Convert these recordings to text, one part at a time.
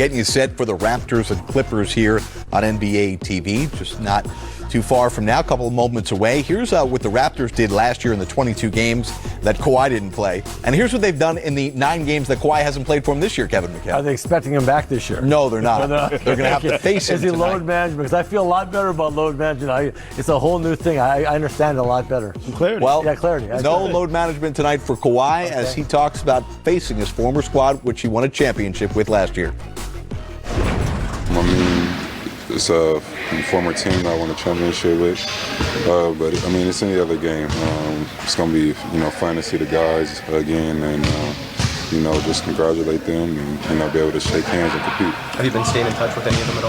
getting you set for the Raptors and Clippers here on NBA TV. Just not too far from now, a couple of moments away. Here's what the Raptors did last year in the 22 games that Kawhi didn't play. And here's what they've done in the 9 games that Kawhi hasn't played for him this year, Kevin McHale. Are they expecting him back this year? No, they're not. They're going to have to face him Is he tonight. load management? Because I feel a lot better about load management. It's a whole new thing. I understand it a lot better. Clarity. Well, yeah, clarity. No load management tonight for Kawhi as he talks about facing his former squad, which he won a championship with last year. I mean, it's a former team that I won a championship with, but I mean, it's any other game. It's gonna be, fun to see the guys again, and just congratulate them, and be able to shake hands and compete. Have you been staying in touch with any of them at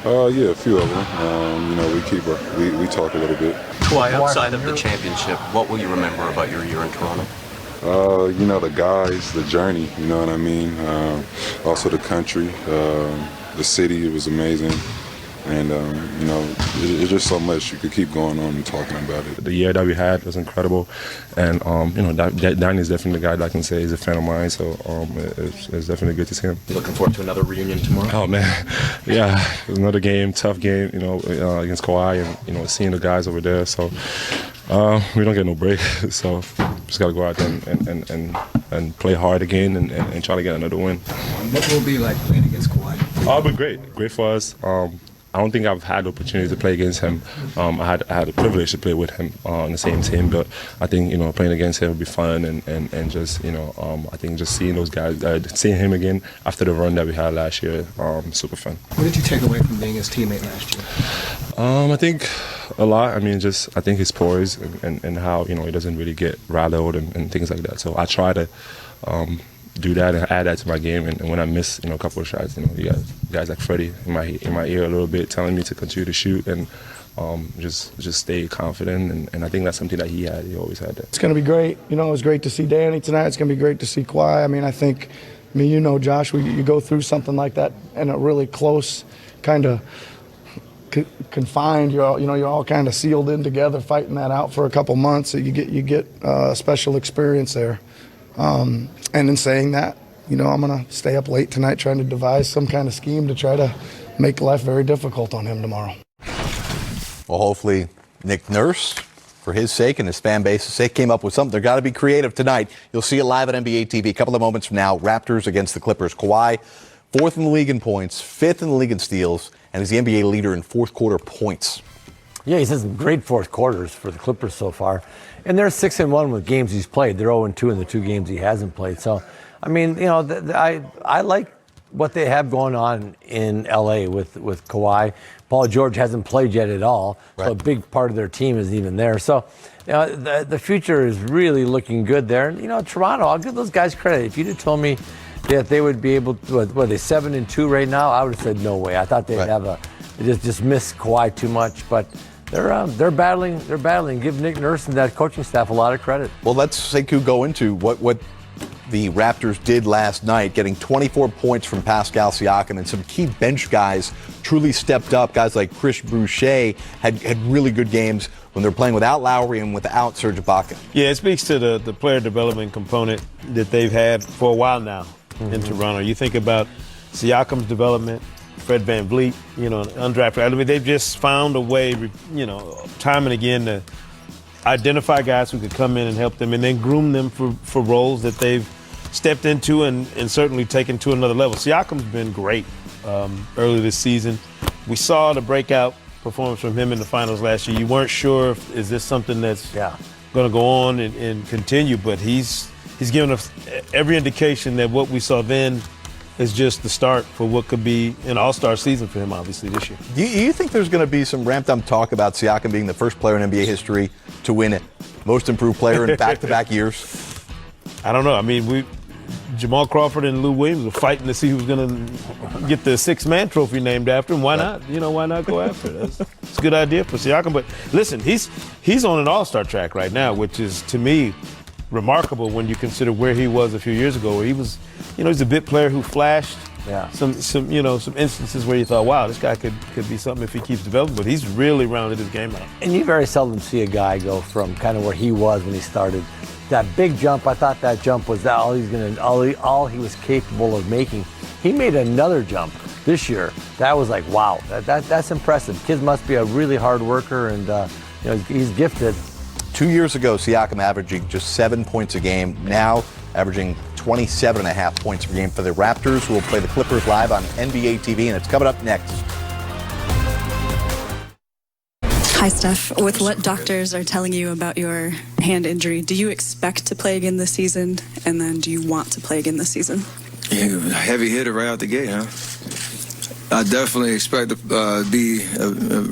all? Yeah, a few of them. We talk a little bit. Kawhi, outside of the championship, what will you remember about your year in Toronto? The guys, the journey. You know what I mean. Also the country, the city. It was amazing. And, it's just so much. You could keep going on and talking about it. The year that we had was incredible. And, Danny is definitely the guy that I can say is a fan of mine. So it's definitely good to see him. You looking forward to another reunion tomorrow? Oh, man. Yeah, it was another game, tough game, against Kawhi and, seeing the guys over there. So we don't get no break. So just got to go out there and play hard again and try to get another win. What will it be like playing against Kawhi? Oh, it'll be great. Great for us. I don't think I've had the opportunity to play against him. I had the privilege to play with him on the same team, but I think playing against him would be fun and just I think just seeing those guys, seeing him again after the run that we had last year, super fun. What did you take away from being his teammate last year? I think a lot. I mean, I think his poise and how he doesn't really get rattled and things like that. So I try to do that and add that to my game. And when I miss, a couple of shots, you got guys like Freddie in my ear a little bit, telling me to continue to shoot and just stay confident. And I think that's something that he had. He always had that. It's going to be great. It was great to see Danny tonight. It's going to be great to see Kawhi. I mean, Josh, you go through something like that in a really close kind of confined. You're all kind of sealed in together, fighting that out for a couple months. So you get a special experience there. And in saying that, I'm going to stay up late tonight trying to devise some kind of scheme to try to make life very difficult on him tomorrow. Well, hopefully Nick Nurse, for his sake and his fan base's sake, came up with something. They've got to be creative tonight. You'll see it live at NBA TV a couple of moments from now. Raptors against the Clippers. Kawhi, 4th in the league in points, 5th in the league in steals, and is the NBA leader in fourth quarter points. Yeah, he's had some great fourth quarters for the Clippers so far. And they're 6-1 with games he's played. They're 0-2 in the 2 games he hasn't played. So, I mean, I like what they have going on in L.A. with Kawhi. Paul George hasn't played yet at all. Right. So a big part of their team isn't even there. So, the future is really looking good there. And, Toronto, I'll give those guys credit. If you'd have told me that they would be able to, what are they, 7-2 right now? I would have said no way. I thought they'd they just miss Kawhi too much. But they're battling. They're battling. Give Nick Nurse and that coaching staff a lot of credit. Well, let's go into what the Raptors did last night, getting 24 points from Pascal Siakam, and some key bench guys truly stepped up. Guys like Chris Boucher had really good games when they're playing without Lowry and without Serge Ibaka. Yeah, it speaks to the player development component that they've had for a while now in Toronto. You think about Siakam's development, Fred VanVleet, undrafted. I mean, they've just found a way, time and again to identify guys who could come in and help them and then groom them for roles that they've stepped into and certainly taken to another level. Siakam's been great early this season. We saw the breakout performance from him in the finals last year. You weren't sure is this something that's going to go on and continue, but he's given us every indication that what we saw then is just the start for what could be an all-star season for him, obviously, this year. Do you think there's going to be some ramped-up talk about Siakam being the first player in NBA history to win it? Most improved player in back-to-back years? I don't know. I mean, Jamal Crawford and Lou Williams were fighting to see who was going to get the six-man trophy named after him. Why not? Why not go after it? It's a good idea for Siakam. But listen, he's on an all-star track right now, which is, to me, remarkable when you consider where he was a few years ago, where he was, he's a bit player who flashed some instances where you thought, wow, this guy could be something if he keeps developing, but he's really rounded his game out. And you very seldom see a guy go from kind of where he was when he started. That big jump, I thought that jump was all he was capable of making. He made another jump this year. That was like, wow, that's impressive. Kid must be a really hard worker, and he's gifted. 2 years ago, Siakam averaging just 7 points a game. Now averaging 27.5 points per game for the Raptors, who will play the Clippers live on NBA TV, and it's coming up next. Hi, Steph. With what doctors are telling you about your hand injury, do you expect to play again this season? And then do you want to play again this season? Yeah, heavy hitter right out the gate, huh? I definitely expect to be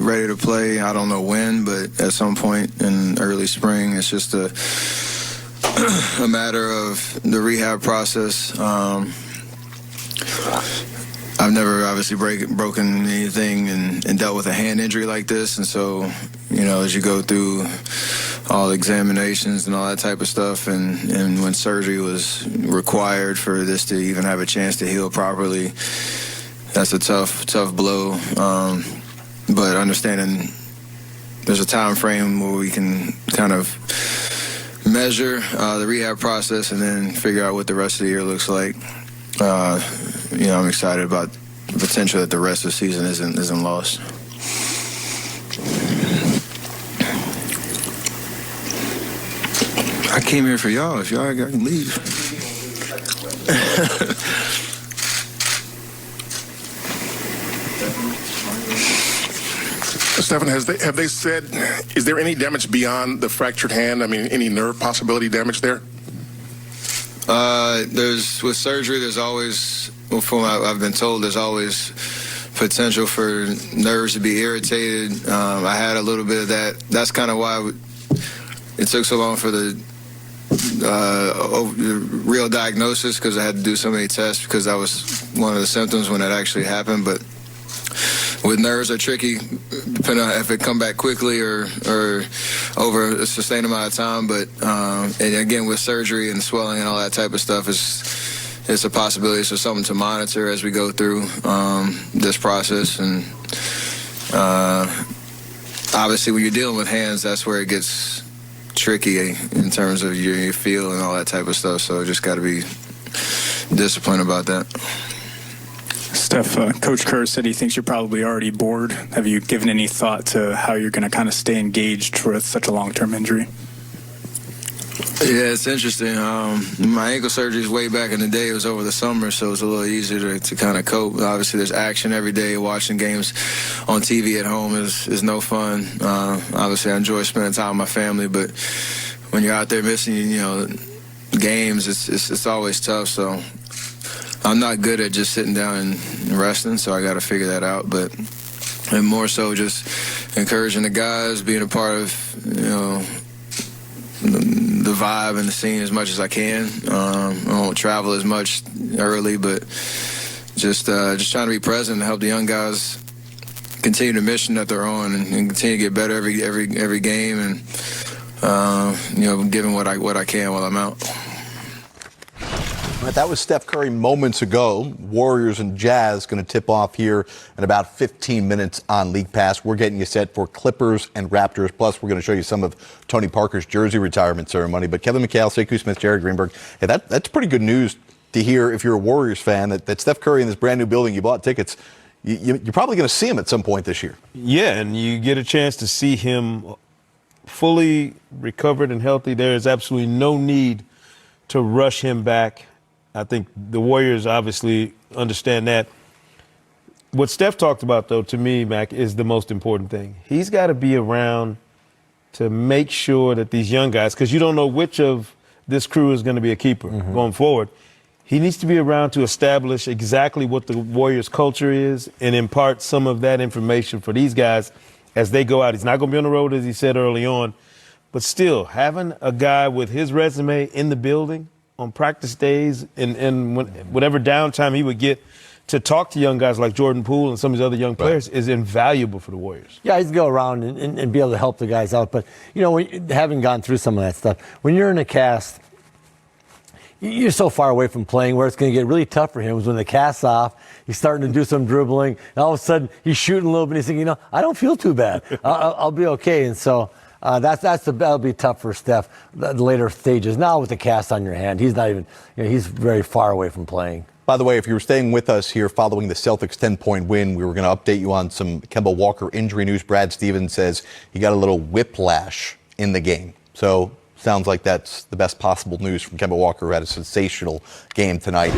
ready to play. I don't know when, but at some point in early spring. It's just a matter of the rehab process. I've never obviously broken anything and dealt with a hand injury like this. And so, as you go through all examinations and all that type of stuff, and when surgery was required for this to even have a chance to heal properly, that's a tough blow. But understanding there's a time frame where we can kind of measure the rehab process and then figure out what the rest of the year looks like. I'm excited about the potential that the rest of the season isn't lost. I came here for y'all. If y'all got to leave. Stephen, have they said, is there any damage beyond the fractured hand? I mean, any nerve possibility damage there? With surgery, there's always, from what I've been told, there's always potential for nerves to be irritated. I had a little bit of that. That's kind of why it took so long for the real diagnosis, because I had to do so many tests, because that was one of the symptoms when it actually happened. But with nerves are tricky, depending on if it come back quickly or over a sustained amount of time. But and again, with surgery and swelling and all that type of stuff, it's a possibility. So something to monitor as we go through this process. And obviously, when you're dealing with hands, that's where it gets tricky in terms of your feel and all that type of stuff. So just got to be disciplined about that. Steph, Coach Kerr said he thinks you're probably already bored. Have you given any thought to how you're going to kind of stay engaged with such a long-term injury? Yeah, it's interesting. My ankle surgery is way back in the day. It was over the summer, so it's a little easier to kind of cope. Obviously, there's action every day. Watching games on TV at home is no fun. Obviously, I enjoy spending time with my family, but when you're out there missing, games, it's always tough. So I'm not good at just sitting down and resting, so I got to figure that out. And more so just encouraging the guys, being a part of, the vibe and the scene as much as I can. I won't travel as much early, but just trying to be present and help the young guys continue the mission that they're on and continue to get better every game, and giving what I can while I'm out. Right, that was Steph Curry moments ago. Warriors and Jazz going to tip off here in about 15 minutes on League Pass. We're getting you set for Clippers and Raptors. Plus, we're going to show you some of Tony Parker's jersey retirement ceremony. But Kevin McHale, Sekou Smith, Jared Greenberg, hey, that's pretty good news to hear if you're a Warriors fan, that Steph Curry in this brand new building, you bought tickets. You're probably going to see him at some point this year. Yeah, and you get a chance to see him fully recovered and healthy. There is absolutely no need to rush him back. I think the Warriors obviously understand that. What Steph talked about, though, to me, Mac, is the most important thing. He's got to be around to make sure that these young guys, because you don't know which of this crew is going to be a keeper going forward. He needs to be around to establish exactly what the Warriors' culture is and impart some of that information for these guys as they go out. He's not going to be on the road, as he said early on, but still, having a guy with his resume in the building on practice days and whatever downtime he would get to talk to young guys like Jordan Poole and some of these other young players is invaluable for the Warriors. Yeah, he's go around and be able to help the guys out. But, having gone through some of that stuff, when you're in a cast, you're so far away from playing where it's going to get really tough for him is when the cast's off, he's starting to do some dribbling, and all of a sudden he's shooting a little bit, and he's thinking, I don't feel too bad. I'll be okay. And so that'll be tough for Steph the later stages. Now with the cast on your hand, he's not even, he's very far away from playing. By the way, if you were staying with us here following the Celtics 10-point win, we were going to update you on some Kemba Walker injury news. Brad Stevens says he got a little whiplash in the game. So sounds like that's the best possible news from Kemba Walker, who had a sensational game tonight.